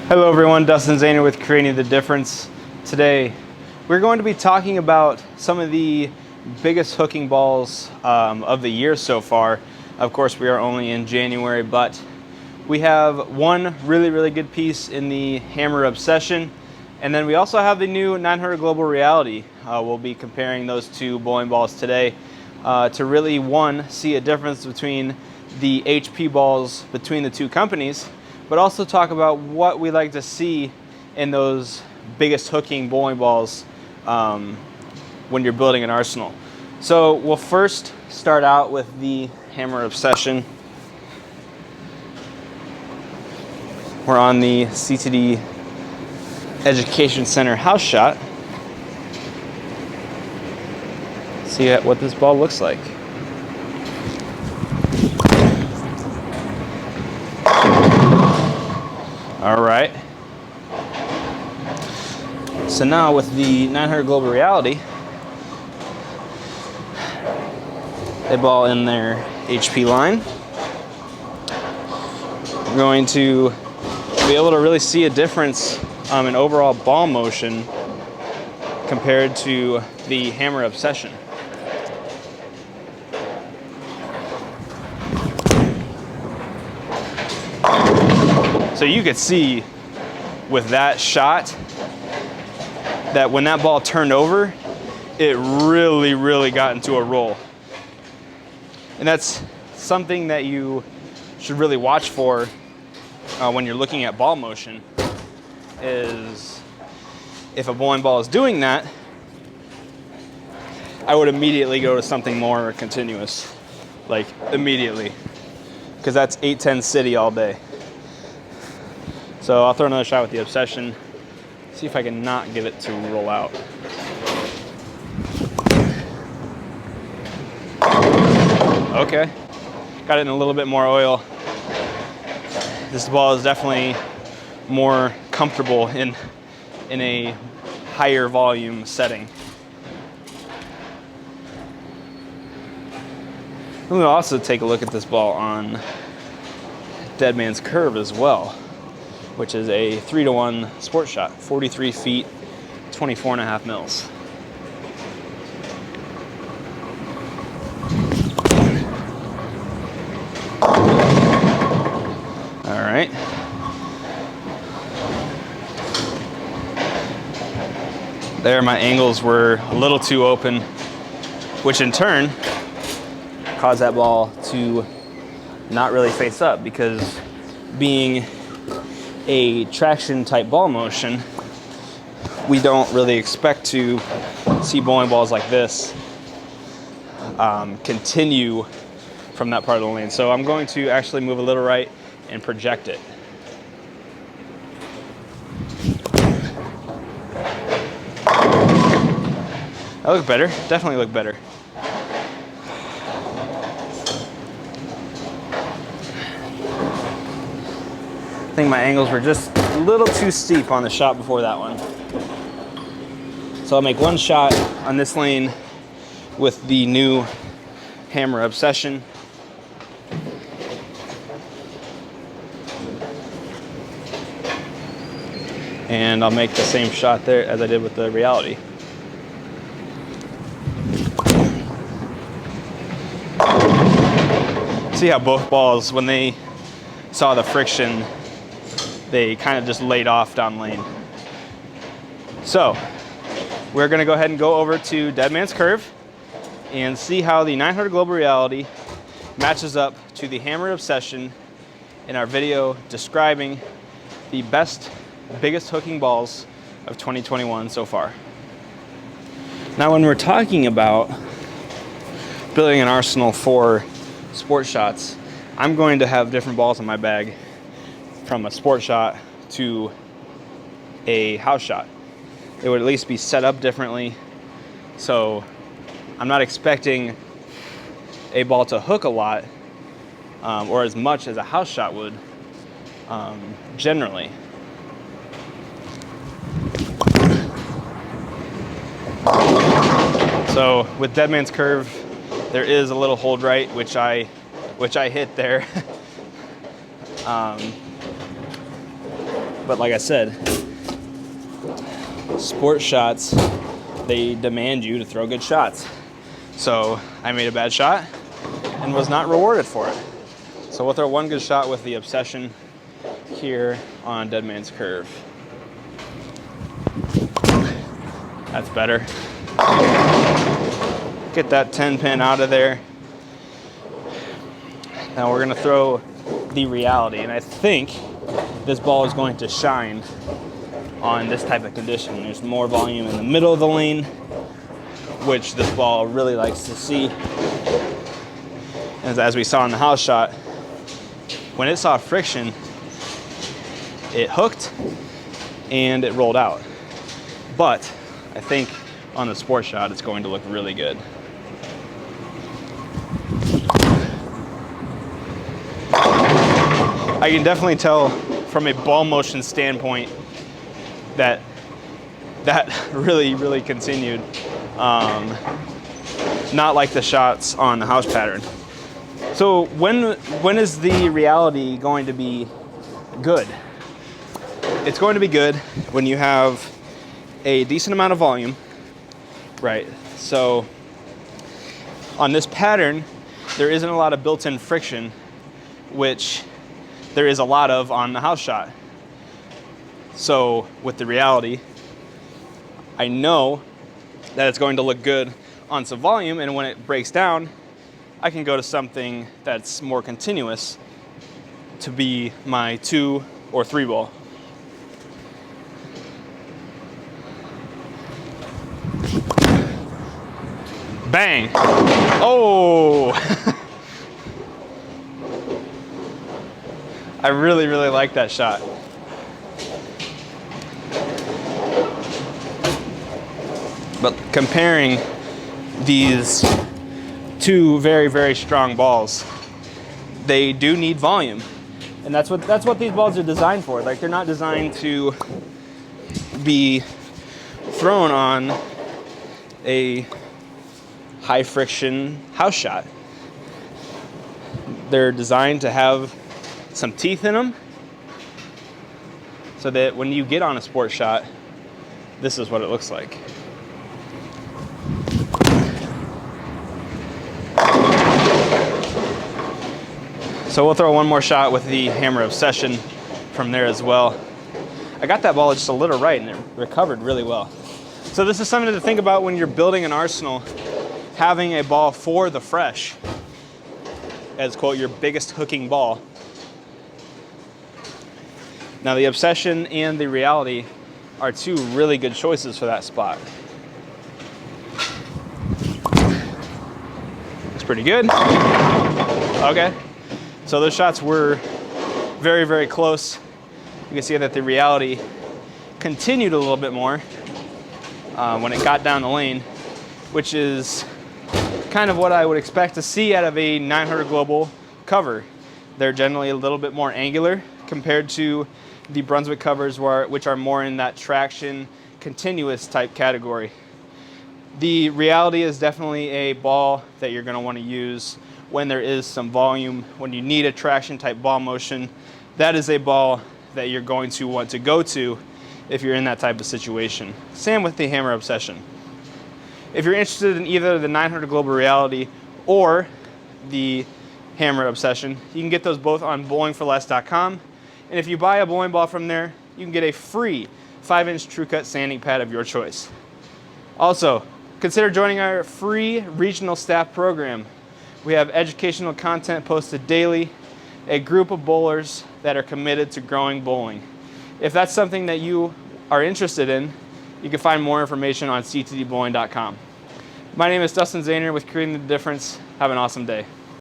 Hello everyone, Dustin Zahner with Creating the Difference. Today we're going to be talking about some of the biggest hooking balls of the year so far. Of course, we are only in January, but we have one really good piece in the Hammer Obsession, and then we also have the new 900 Global Reality. We'll be comparing those two bowling balls today to really, one, see a difference between the HP balls between the two companies, but also talk about what we like to see in those biggest hooking bowling balls when you're building an arsenal. So we'll first start out with the Hammer Obsession. We're on the CTD Education Center house shot. See what this ball looks like. All right. So now with the 900 Global Reality, a ball in their HP line, we're going to be able to really see a difference in overall ball motion compared to the Hammer Obsession. So you could see with that shot that when that ball turned over, it really got into a roll. And that's something that you should really watch for when you're looking at ball motion, is if a bowling ball is doing that, I would immediately go to something more continuous, like immediately, because that's 8-10 city all day. So I'll throw another shot with the Obsession, see if I can not get it to roll out. Okay, got it in a little bit more oil. This ball is definitely more comfortable in a higher volume setting. We'll also take a look at this ball on Dead Man's Curve as well, which is a 3-to-1 sport shot, 43 feet, 24.5 mils. All right. There, my angles were a little too open, which in turn caused that ball to not really face up, because being a traction type ball motion, we don't really expect to see bowling balls like this continue from that part of the lane. So I'm going to actually move a little right and project it. That looked better, definitely looked better. I think my angles were just a little too steep on the shot before that one. So I'll make one shot on this lane with the new Hammer Obsession. And I'll make the same shot there as I did with the Reality. See how both balls, when they saw the friction, they kind of just laid off down lane. So we're gonna go ahead and go over to Dead Man's Curve and see how the 900 Global Reality matches up to the Hammer Obsession in our video describing the biggest hooking balls of 2021 so far. Now, when we're talking about building an arsenal for sport shots, I'm going to have different balls in my bag, from a sport shot to a house shot. It would at least be set up differently. So I'm not expecting a ball to hook a lot or as much as a house shot would generally. So with Dead Man's Curve, there is a little hold right, which I hit there. But like I said, sport shots, they demand you to throw good shots. So I made a bad shot and was not rewarded for it. So we'll throw one good shot with the Obsession here on Dead Man's Curve. That's better. Get that 10 pin out of there. Now we're gonna throw the Reality, and I think this ball is going to shine on this type of condition. There's more volume in the middle of the lane, which this ball really likes to see. As we saw in the house shot, when it saw friction, it hooked and it rolled out. But I think on the sport shot, it's going to look really good. I can definitely tell from a ball motion standpoint that really continued. Not like the shots on the house pattern. So when is the Reality going to be good? It's going to be good when you have a decent amount of volume, right? So on this pattern, there isn't a lot of built-in friction, which there is a lot of on the house shot. So with the Reality, I know that it's going to look good on some volume, and when it breaks down, I can go to something that's more continuous to be my 2 or 3 ball. Bang! Oh! I really like that shot. But comparing these two very strong balls, they do need volume. And that's what these balls are designed for. Like, they're not designed to be thrown on a high friction house shot. They're designed to have some teeth in them so that when you get on a sport shot, this is what it looks like. So we'll throw one more shot with the Hammer Obsession from there as well. I got that ball just a little right and it recovered really well. So this is something to think about when you're building an arsenal, having a ball for the fresh as, quote, your biggest hooking ball. Now the Obsession and the Reality are two really good choices for that spot. Looks pretty good. Okay. So those shots were very close. You can see that the Reality continued a little bit more when it got down the lane, which is kind of what I would expect to see out of a 900 Global cover. They're generally a little bit more angular compared to the Brunswick covers, which are more in that traction, continuous type category. The Reality is definitely a ball that you're going to want to use when there is some volume, when you need a traction type ball motion. That is a ball that you're going to want to go to if you're in that type of situation. Same with the Hammer Obsession. If you're interested in either the 900 Global Reality or the Hammer Obsession, you can get those both on bowlingforless.com. And if you buy a bowling ball from there, you can get a free 5-inch TruCut Sanding Pad of your choice. Also, consider joining our free regional staff program. We have educational content posted daily, a group of bowlers that are committed to growing bowling. If that's something that you are interested in, you can find more information on ctdbowling.com. My name is Dustin Zahner with Creating the Difference. Have an awesome day.